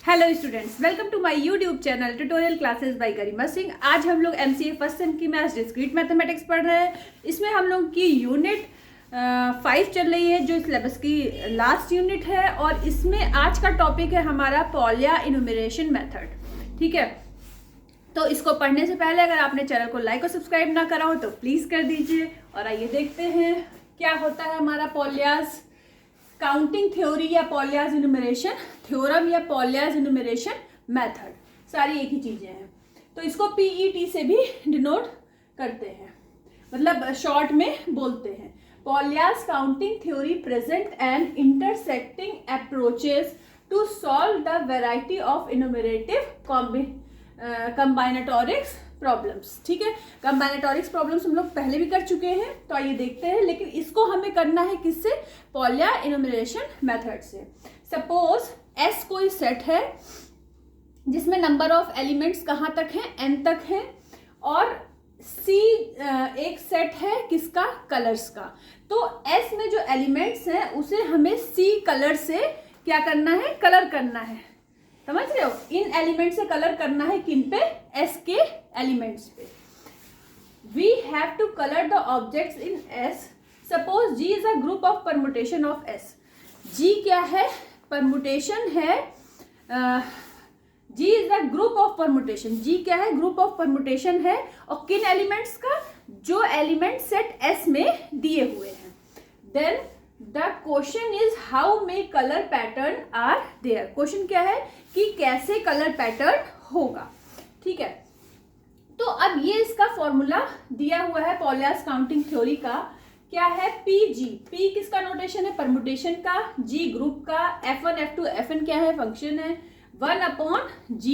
Hello students, welcome to my YouTube channel tutorial classes by Garima Singh. आज हम लोग MCA first sem की maths discrete mathematics पढ़ रहे हैं। इसमें हम लोग की यूनिट 5 चल रही है, जो सिलेबस की लास्ट यूनिट है। और इसमें आज का टॉपिक है हमारा पॉलिया इनुमरेशन मेथड। ठीक है, तो इसको पढ़ने से पहले अगर आपने चैनल को लाइक और सब्सक्राइब ना करा हो तो प्लीज़ कर दीजिए। और आइए देखते हैं क्या होता है हमारा पॉलियाज काउंटिंग थ्योरी या पॉलियाज इनुमरेशन थ्योरम या पॉलियाज इनुमरेशन मेथड, सारी एक ही चीजें हैं। तो इसको पीईटी से भी डिनोट करते हैं, मतलब शॉर्ट में बोलते हैं। Polya's counting theory present and intersecting approaches to solve the variety of enumerative combinatorics problems. ठीक है, कॉम्बिनेटोरिक्स प्रॉब्लम्स हम लोग पहले भी कर चुके हैं, तो आइए देखते हैं। लेकिन इसको हमें करना है किससे? पॉलिया इनुमरेशन मेथड से। सपोज एस कोई सेट है जिसमें नंबर ऑफ एलिमेंट्स कहाँ तक हैं? एन तक है। और सी एक सेट है किसका? कलर्स का। तो एस में जो एलिमेंट्स हैं उसे हमें सी कलर से क्या करना है? कलर करना है। समझ रहे हो? इन एलिमेंट से कलर करना है किन पे? एस के एलिमेंट्स पे। We have to colour the objects in S. Suppose G is a group of permutation of S. G क्या है? परमुटेशन है। G is a group of permutation. G क्या है? ग्रुप ऑफ परमुटेशन है। और किन एलिमेंट्स का? जो एलिमेंट सेट एस में दिए हुए हैं। Then the question is how may colour pattern are there. Question क्या है कि कैसे कलर पैटर्न होगा। ठीक है, तो अब ये इसका फॉर्मूला दिया हुआ है पॉलियाज काउंटिंग थ्योरी का। क्या है? P G. पी किसका नोटेशन है? परमुटेशन का। जी ग्रुप का। F1 F2 Fn क्या है? फंक्शन है। 1/G।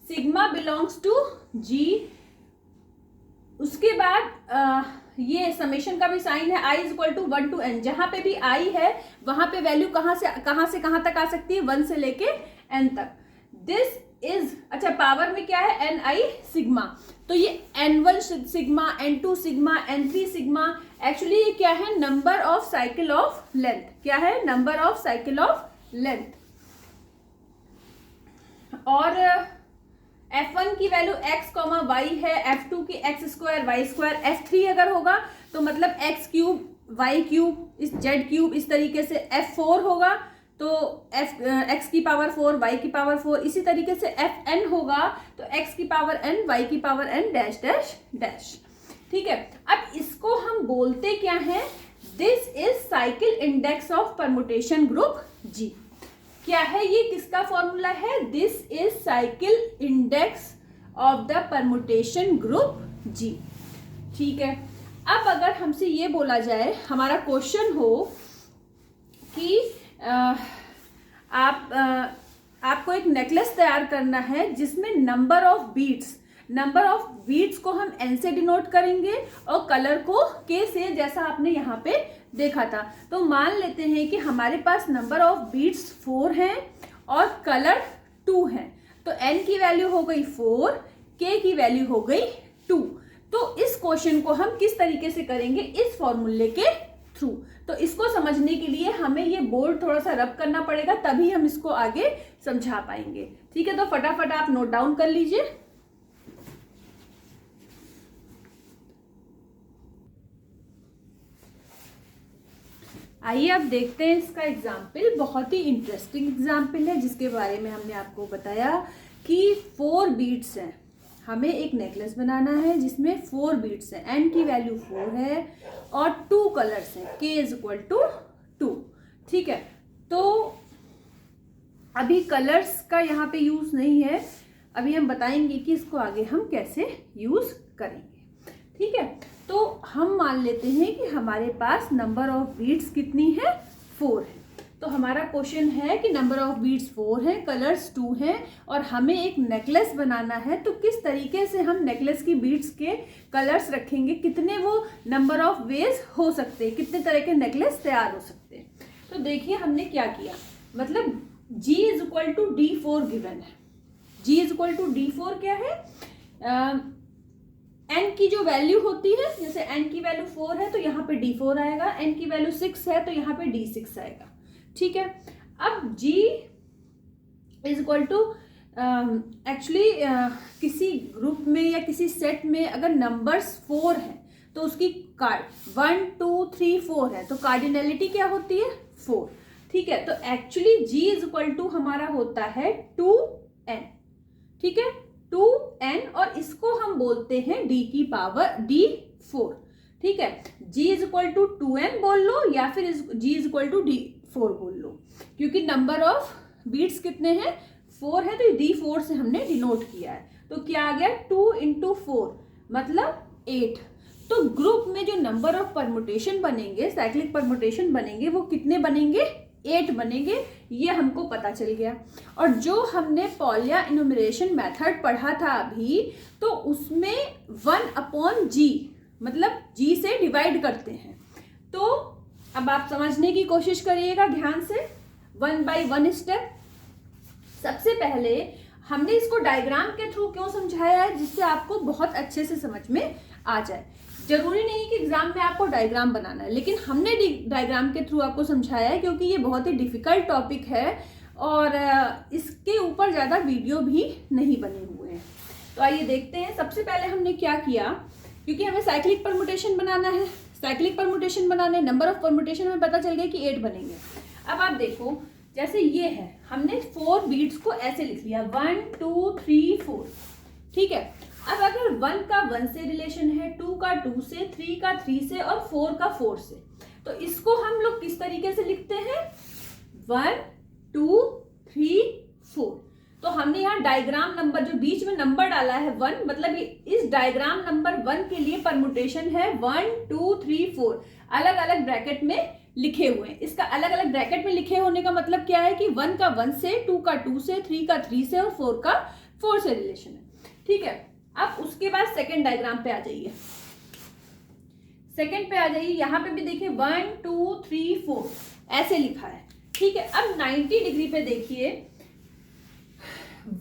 Sigma belongs to G. उसके बाद ये समेशन का भी साइन है। I is equal to 1 to n। जहां पे भी I है वहां पे वैल्यू कहां से कहां तक आ सकती है? 1 से लेके n तक। दिस इज, अच्छा पावर में क्या है? Ni sigma. तो ये N1 sigma, N2 sigma, N3 sigma. Actually ये क्या है? Number of cycle of length. क्या है? Number of cycle of length. और F1 की वैल्यू x, y है। F2 की x² y²। F3 अगर होगा तो मतलब x³ y³ इस z³ इस तरीके से। F4 होगा तो x की पावर 4 y की पावर 4। इसी तरीके से Fn होगा तो x की पावर n y की power n dash dash dash. ठीक है, अब इसको हम बोलते क्या है? This is cycle index of permutation group G। क्या है ये? किसका फॉर्मूला है? This is cycle index of the permutation group G। ठीक है, अब अगर हमसे ये बोला जाए, हमारा क्वेश्चन हो कि आपको एक नेकलेस तैयार करना है जिसमें नंबर ऑफ बीट्स को हम n से डिनोट करेंगे और कलर को k से, जैसा आपने यहाँ पे देखा था। तो मान लेते हैं कि हमारे पास नंबर ऑफ बीट्स 4 हैं और कलर 2 हैं। तो n की वैल्यू हो गई 4, k की वैल्यू हो गई 2। तो इस क्वेश्चन को हम किस तरीके से करेंगे? इस फॉर्मूले के थ्रू। तो इसको समझने के लिए हमें ये बोर्ड थोड़ा सा रब करना पड़ेगा, तभी हम इसको आगे समझा पाएंगे। ठीक है, तो फटाफट आप नोट डाउन कर लीजिए। आइए अब देखते हैं इसका एग्जाम्पल। बहुत ही इंटरेस्टिंग एग्जाम्पल है जिसके बारे में हमने आपको बताया कि 4 बीट्स हैं। हमें एक नेकलेस बनाना है जिसमें 4 बीट्स हैं। n की वैल्यू 4 है और 2 कलर्स हैं। k is equal to 2। ठीक है, तो अभी कलर्स का यहाँ पे यूज नहीं है, अभी हम बताएंगे कि इसको आगे हम कैसे यूज करेंगे। ठीक है, तो हम मान लेते हैं कि हमारे पास नंबर ऑफ बीट्स कितनी है? 4 है। तो हमारा क्वेश्चन है कि नंबर ऑफ बीट्स 4 है, कलर्स 2 हैं और हमें एक नेकलेस बनाना है। तो किस तरीके से हम नेकलेस की बीट्स के कलर्स रखेंगे? कितने वो नंबर ऑफ वेज हो सकते हैं? कितने तरह के नेकलेस तैयार हो सकते हैं? तो देखिए हमने क्या किया, मतलब G is equal to D4 given है। G is equal to D4 क्या है? n की जो वैल्यू होती है, जैसे n की वैल्यू 4 है तो यहाँ पे D4 आएगा, n की वैल्यू 6 है तो यहाँ पे D6 आएगा। ठीक है, अब G is equal to actually किसी ग्रुप में या किसी सेट में अगर नंबर्स 4 हैं तो उसकी 1 2 3 4 है तो कार्डिनलिटी क्या होती है 4। ठीक है, तो actually G is equal to हमारा होता है 2n। ठीक है, 2n और इसको हम बोलते हैं d की पावर d4। ठीक है, G is equal to 2n बोल लो या फिर G is equal to d4 बोल लो, क्योंकि नंबर ऑफ बीट्स कितने हैं 4 है, तो d4 से हमने डिनोट किया है। तो क्या आ गया 2 इंटू 4 मतलब 8। तो ग्रुप में जो नंबर ऑफ परमुटेशन बनेंगे, साइक्लिक परमुटेशन बनेंगे, वो कितने बनेंगे 8 बनेंगे, ये हमको पता चल गया। और जो हमने पॉलिया इनुमरेशन मेथड पढ़ा था अभी, तो उसमें 1/g मतलब g से डिवाइड करते हैं। तो अब आप समझने की कोशिश करिएगा ध्यान से, 1 by 1 स्टेप। सबसे पहले हमने इसको डायग्राम के थ्रू क्यों समझाया है, जिससे आपको बहुत अच्छे से समझ में आ जाए। जरूरी नहीं कि एग्जाम में आपको डायग्राम बनाना है, लेकिन हमने डायग्राम के थ्रू आपको समझाया है क्योंकि ये बहुत ही डिफिकल्ट टॉपिक है और इसके ऊपर ज़्यादा वीडियो भी नहीं बने हुए हैं। तो आइए देखते हैं। सबसे पहले हमने क्या किया, क्योंकि हमें साइक्लिक परमुटेशन बनाना है, साइक्लिक परमुटेशन बनाने नंबर ऑफ परमुटेशन हमें पता चल गया कि 8 बनेंगे। अब आप देखो, जैसे ये है, हमने 4 बीट्स को ऐसे लिख लिया 1 2 3 4। ठीक है, अब अगर 1 का 1 से रिलेशन है, 2 का 2 से, 3 का 3 से और 4 का 4 से, तो इसको हम लोग किस तरीके से लिखते हैं 1 2 3 4। तो हमने यहाँ डायग्राम नंबर जो बीच में नंबर डाला है 1, मतलब इस डायग्राम नंबर 1 के लिए परमुटेशन है 1 2 3 4 अलग अलग ब्रैकेट में लिखे हुए हैं। इसका अलग अलग ब्रैकेट में लिखे होने का मतलब क्या है कि 1 का 1 से, 2 का 2 से, 3 का 3 से और 4 का 4 से रिलेशन है। ठीक है, अब उसके बाद सेकेंड डायग्राम पे आ जाइए, सेकेंड पे आ जाइए। यहाँ पे भी देखिए 1 2 3 4 ऐसे लिखा है। ठीक है, अब 90 डिग्री पे देखिए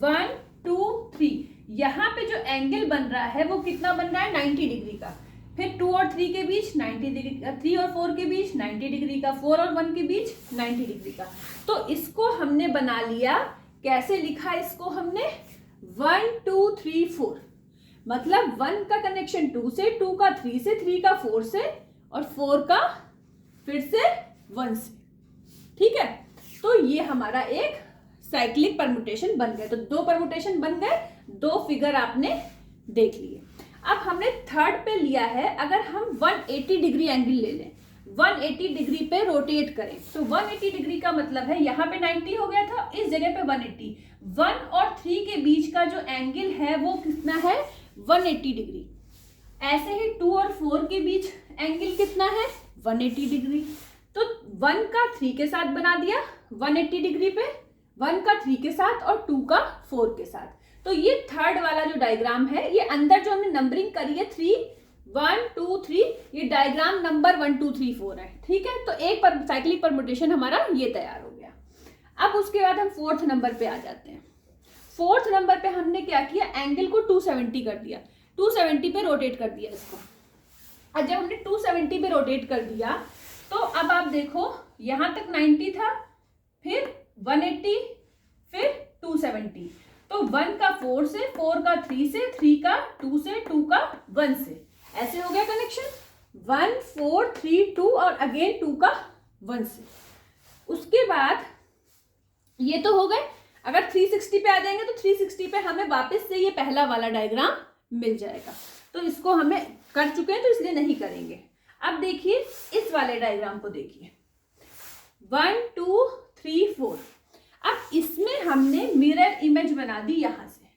1 2 3, यहाँ पे जो एंगल बन रहा है वो कितना बन रहा है 90 डिग्री का। फिर 2 और 3 के बीच 90 डिग्री का, 3 और 4 के बीच 90 डिग्री का, 4 और 1 के बीच 90 डिग्री का। तो इसको हमने बना लिया, कैसे लिखा इसको हमने 1 2 3 4, मतलब 1 का कनेक्शन 2 से, 2 का 3 से, 3 का 4 से और 4 का फिर से 1 से। ठीक है, तो ये हमारा एक साइक्लिक परमुटेशन बन गए। तो 2 परमुटेशन बन गए, 2 फिगर आपने देख लिए। अब हमने थर्ड पे लिया है, अगर हम 180 डिग्री एंगल ले लें, 180 डिग्री पे रोटेट करें, तो 180 डिग्री का मतलब है यहाँ पे 90 हो गया था, इस जगह पे 180। 1 और 3 के बीच का जो एंगल है वो कितना है 180 डिग्री। ऐसे ही 2 और 4 के बीच एंगल कितना है 180 डिग्री। तो 1 का 3 के साथ बना दिया 180 डिग्री पे, 1 का 3 के साथ और 2 का 4 के साथ। तो ये थर्ड वाला जो डायग्राम है, ये अंदर जो हमने नंबरिंग करी है 3 1 2 3, ये डायग्राम नंबर 1 2 3 4 है। ठीक है, तो एक साइक्लिक परमुटेशन हमारा ये तैयार हो गया। अब उसके बाद हम 4th नंबर पे आ जाते हैं। 4th नंबर पे हमने क्या किया, एंगल को 270 कर दिया, 270 पे रोटेट कर दिया इसको। और जब हमने 270 पे रोटेट कर दिया, तो अब आप देखो यहां तक 90 था, फिर 180, फिर 270। तो 1 का 4 से, 4 का 3 से, 3 का 2 से, 2 का 1 से, ऐसे हो गया कनेक्शन 1 4 3 2 और अगेन 2 का 1 से। उसके बाद ये तो हो गए। अगर 360 पे आ जाएंगे तो 360 पे हमें वापस से ये पहला वाला डायग्राम मिल जाएगा। तो इसको हमें कर चुके हैं तो इसलिए नहीं करेंगे। अब देखिए इस वाले डायग्राम को देखिए 1 2 3 4। अब इसमें हमने मिरर इमेज बना दी, यहां से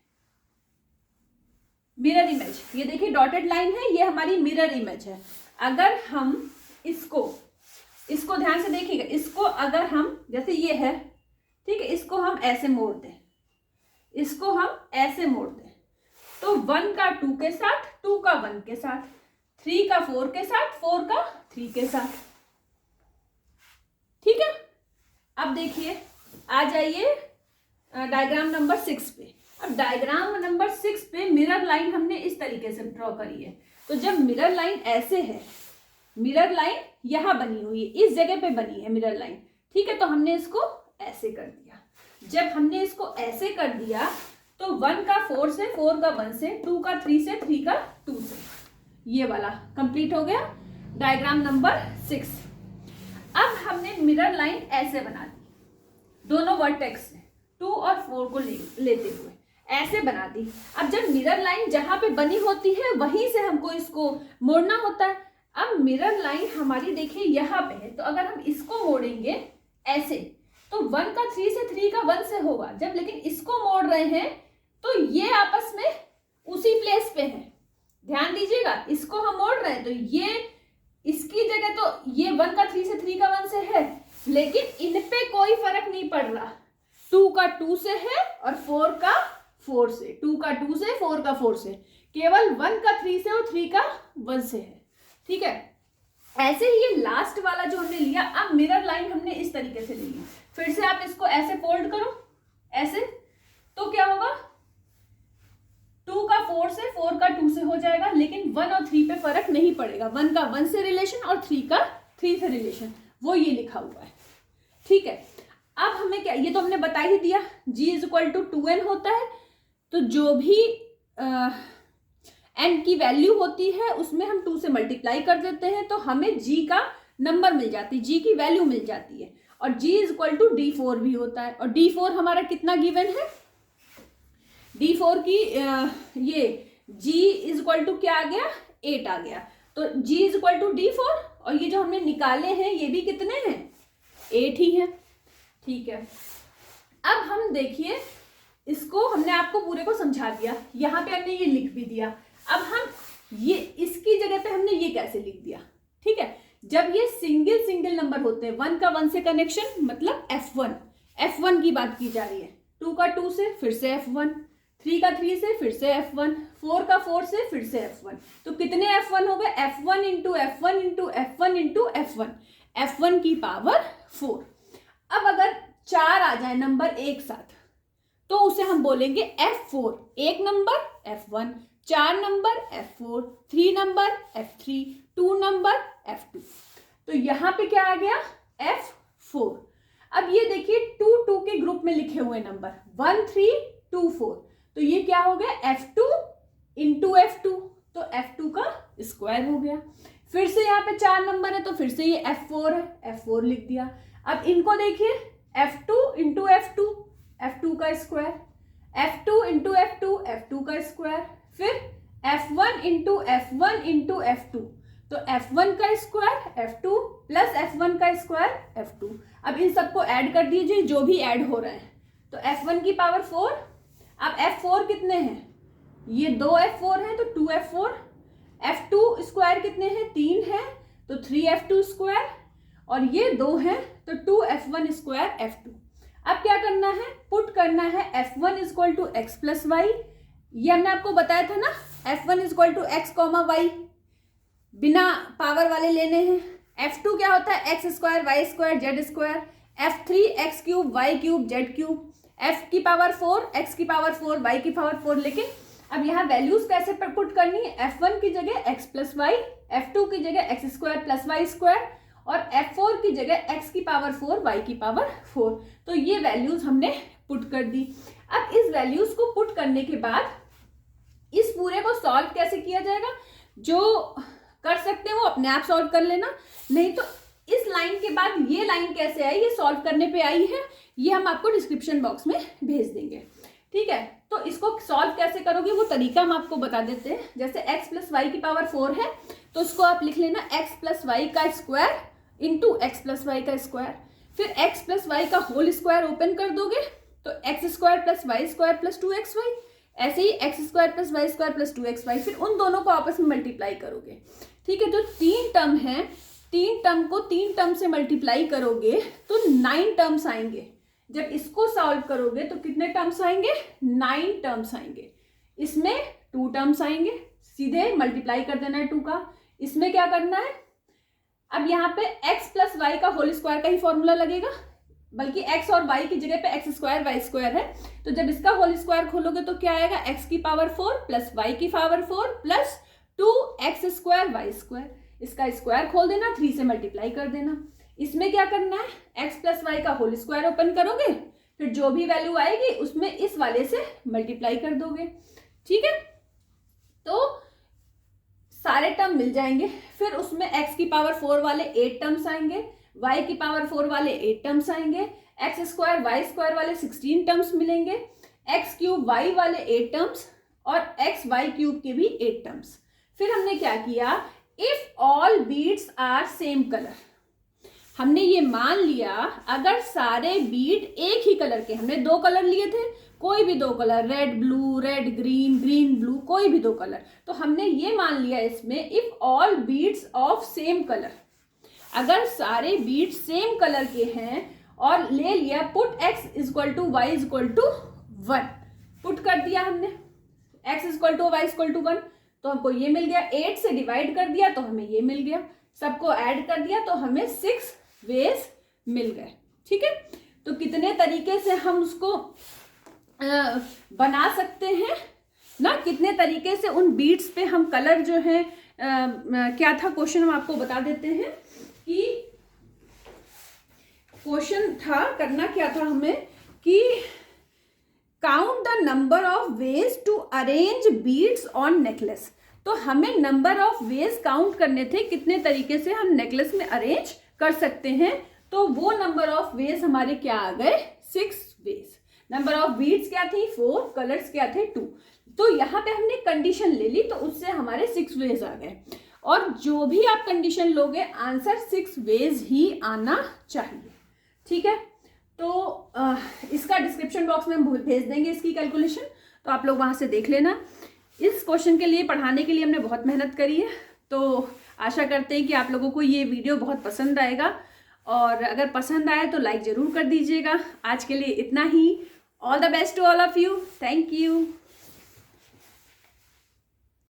मिरर इमेज, ये देखिए डॉटेड लाइन है, ये हमारी मिरर इमेज है। अगर हम इसको ध्यान से देखिएगा, इसको अगर हम जैसे ये है, ठीक है, इसको हम ऐसे मोड़ दें, इसको हम ऐसे मोड़ दें, तो 1 का 2 के साथ, 2 का 1 के साथ, 3 का 4 के साथ, 4 का 3 के साथ। ठीक है, अब देखिए आ जाइए डायग्राम नंबर 6 पे। अब डायग्राम नंबर 6 पे मिरर लाइन हमने इस तरीके से ड्रॉ करी है। तो जब मिरर लाइन ऐसे है, मिरर लाइन यहां बनी हुई है, इस जगह पे बनी है मिरर लाइन, ठीक है, तो हमने इसको ऐसे कर दिया। जब हमने इसको ऐसे कर दिया तो 1 का 4 से, 4 का 1 से, 2 का 3 से, 3 का 2 से, ये वाला कंप्लीट हो गया डायग्राम नंबर 6। अब हमने मिरर लाइन ऐसे बना दी, दोनों वर्टेक्स से 2 और 4 को लेते हुए ऐसे बना दी। अब जब मिरर लाइन जहां पे बनी होती है वहीं से हमको इसको मोड़ना होता है। अब मिरर लाइन हमारी देखिए यहाँ पे है, तो अगर हम इसको मोड़ेंगे ऐसे तो 1 का 3 से, 3 का 1 से होगा। जब लेकिन इसको मोड़ रहे हैं तो ये आपस में उसी प्लेस पे है, ध्यान दीजिएगा। इसको हम मोड़ रहे हैं तो ये इसकी जगह, तो ये 1 का 3 से, 3 का 1 से है, लेकिन इन पे कोई फर्क नहीं पड़ रहा। 2 का 2 से है और 4 का 4 से, 2 का 2 से, 4 का 4 से, केवल 1 का 3 से और 3 का 1 से है। ठीक है, ऐसे ही ये लास्ट वाला जो हमने लिया, अब मिरर लाइन हमने इस तरीके से ले ली। फिर से आप इसको ऐसे फोल्ड करो ऐसे, तो क्या होगा 2 का 4 से, 4 का 2 से हो जाएगा, लेकिन 1 और 3 पे फर्क नहीं पड़ेगा। 1 का 1 से रिलेशन और 3 का 3 से रिलेशन, वो ये लिखा हुआ है। ठीक है, अब हमें क्या, ये तो हमने बता ही दिया g is equal to 2n होता है, तो जो भी n की वैल्यू होती है उसमें हम 2 से मल्टीप्लाई कर देते हैं, तो हमें g का नंबर मिल जाती है, g की वैल्यू मिल जाती है। और g is equal to d4 भी होता है, और d4 हमारा कितना गिवन है, d4 की ये g इज इक्वल टू क्या आ गया, 8 आ गया। तो g is equal to d4, और ये जो हमने निकाले हैं ये भी कितने हैं, 8 ही हैं। ठीक है, अब हम देखिए, इसको हमने आपको पूरे को समझा दिया, यहाँ पे हमने ये लिख भी दिया। अब हम ये इसकी जगह पे हमने ये कैसे लिख दिया। ठीक है, जब ये सिंगल सिंगल नंबर होते हैं, 1 का 1 से कनेक्शन मतलब f1 की बात की जा रही है, 2 का 2 से फिर से f1, 3 का 3 से फिर से f1, 4 का 4 से फिर से f1, तो कितने f1 हो गए, f1 into f1 into f1 into f1, f1 की पावर 4। अब अगर 4 आ जाए नंबर एक साथ तो उसे हम बोलेंगे f4, एक number f1, 4 number f4, 3 number f3, 2 number f2। तो यहाँ पे क्या आ गया, f4। अब ये देखिए 2 2 के ग्रुप में लिखे हुए नंबर 1 3 2 4, तो ये क्या हो गया f2 इंटू f2, तो f2 का स्क्वायर हो गया। फिर से यहाँ पे 4 नंबर है तो फिर से ये f4 है, f4 लिख दिया। अब इनको देखिए f2 इंटू f2, f2 का square, f2 into f2, f2 का स्क्वायर, फिर f1 into f1 into f2, तो f1 का स्क्वायर f2 प्लस f1 का स्क्वायर f2। अब इन सबको ऐड कर दीजिए जो भी ऐड हो रहे हैं, तो f1 की पावर 4। अब f4 कितने हैं, ये 2 f4 हैं तो 2 f4, f2 स्क्वायर कितने हैं, 3 है तो 3 f2 स्क्वायर, और ये 2 हैं तो 2 f1 स्क्वायर f2। अब क्या करना है, पुट करना है f1 is equal to x plus y, ये हमने आपको बताया था ना, f1 is equal to x comma y, बिना पावर वाले लेने हैं। f2 क्या होता है, x square y square z square, f3 x cube y cube z cube, f की पावर 4 एक्स की पावर 4 वाई की पावर 4। लेकिन अब यहाँ वैल्यूज कैसे पुट करनी है, f1 की जगह x प्लस वाई, f2 की जगह x square plus y square, और f4 की जगह x की पावर 4 y की पावर 4। तो ये वैल्यूज हमने पुट कर दी। अब इस वैल्यूज को पुट करने के बाद इस पूरे को सॉल्व कैसे किया जाएगा, जो कर सकते हैं वो अपने आप सॉल्व कर लेना, नहीं तो इस लाइन के बाद ये लाइन कैसे आई, ये सॉल्व करने पे आई है, ये हम आपको डिस्क्रिप्शन बॉक्स में भेज देंगे। ठीक है, तो इसको सॉल्व कैसे करोगे वो तरीका हम आपको बता देते हैं। जैसे x प्लस वाई की पावर 4 है तो उसको आप लिख लेना x प्लस वाई का square into x plus y का स्क्वायर, फिर x प्लस वाई का होल स्क्वायर ओपन कर दोगे तो x square plus y square plus 2xy, ऐसे ही x square plus y square plus 2xy, फिर उन दोनों को आपस में मल्टीप्लाई करोगे। ठीक है, तो 3 टर्म है, 3 टर्म को 3 टर्म से मल्टीप्लाई करोगे तो 9 टर्म्स आएंगे। जब इसको सॉल्व करोगे तो कितने टर्म्स आएंगे, 9 टर्म्स आएंगे। इसमें 2 टर्म्स आएंगे, सीधे मल्टीप्लाई कर देना है 2 का। इसमें क्या करना है, अब यहाँ पे x प्लस वाई का होल स्क्वायर का ही फॉर्मूला लगेगा, बल्कि x और y की जगह पे एक्स स्क्वायर वाई स्क्वायर है, तो जब इसका होल स्क्वायर खोलोगे तो क्या आएगा, x की पावर 4 प्लस y की power 4 plus 2x square y square. इसका स्क्वायर खोल देना, 3 से मल्टीप्लाई कर देना। इसमें क्या करना है, x प्लस वाई का होल स्क्वायर ओपन करोगे फिर जो भी वैल्यू आएगी उसमें इस वाले से मल्टीप्लाई कर दोगे, ठीक है। तो सारे टर्म मिल जाएंगे। फिर उसमें x की पावर 4 वाले 8 टर्म्स आएंगे, y की पावर 4 वाले 8 टर्म्स आएंगे, x स्क्वायर y स्क्वायर वाले 16 टर्म्स मिलेंगे, x क्यूब y वाले 8 टर्म्स और x y क्यूब के भी 8 टर्म्स। फिर हमने क्या किया, if all beads are same colour, हमने ये मान लिया अगर सारे बीड एक ही कलर के, हमने 2 कलर लिए थे, कोई भी 2 colour, red blue, red green, green blue, कोई भी 2 कलर, तो हमने ये मान लिया इसमें if all beads of same colour, अगर सारे बीड सेम कलर के हैं और ले लिया put x equal to y equal to 1, put कर दिया हमने x equal to y equal to 1, तो हमको ये मिल गया। 8 से डिवाइड कर दिया तो हमें ये मिल गया, सबको ऐड कर दिया तो हमें 6 वेज मिल गए, ठीक है। तो कितने तरीके से हम उसको बना सकते हैं ना, कितने तरीके से उन बीड्स पे हम कलर जो है क्या था क्वेश्चन, हम आपको बता देते हैं कि क्वेश्चन था, करना क्या था हमें कि count the number of ways to arrange beads on necklace. तो हमें नंबर ऑफ वेज काउंट करने थे, कितने तरीके से हम नेकलेस में अरेंज कर सकते हैं। तो वो नंबर ऑफ वेज हमारे क्या आ गए, 6 वेज। नंबर ऑफ बीड्स क्या थी 4, कलर्स क्या थे 2। तो यहाँ पे हमने कंडीशन ले ली तो उससे हमारे 6 वेज आ गए, और जो भी आप कंडीशन लोगे आंसर 6 वेज ही आना चाहिए, ठीक है। तो इसका डिस्क्रिप्शन बॉक्स में हम भेज देंगे इसकी कैलकुलेशन, तो आप लोग वहाँ से देख लेना। इस क्वेश्चन के लिए पढ़ाने के लिए हमने बहुत मेहनत करी है, तो आशा करते हैं कि आप लोगों को ये वीडियो बहुत पसंद आएगा, और अगर पसंद आए तो लाइक ज़रूर कर दीजिएगा। आज के लिए इतना ही। All the best to all of you, thank you.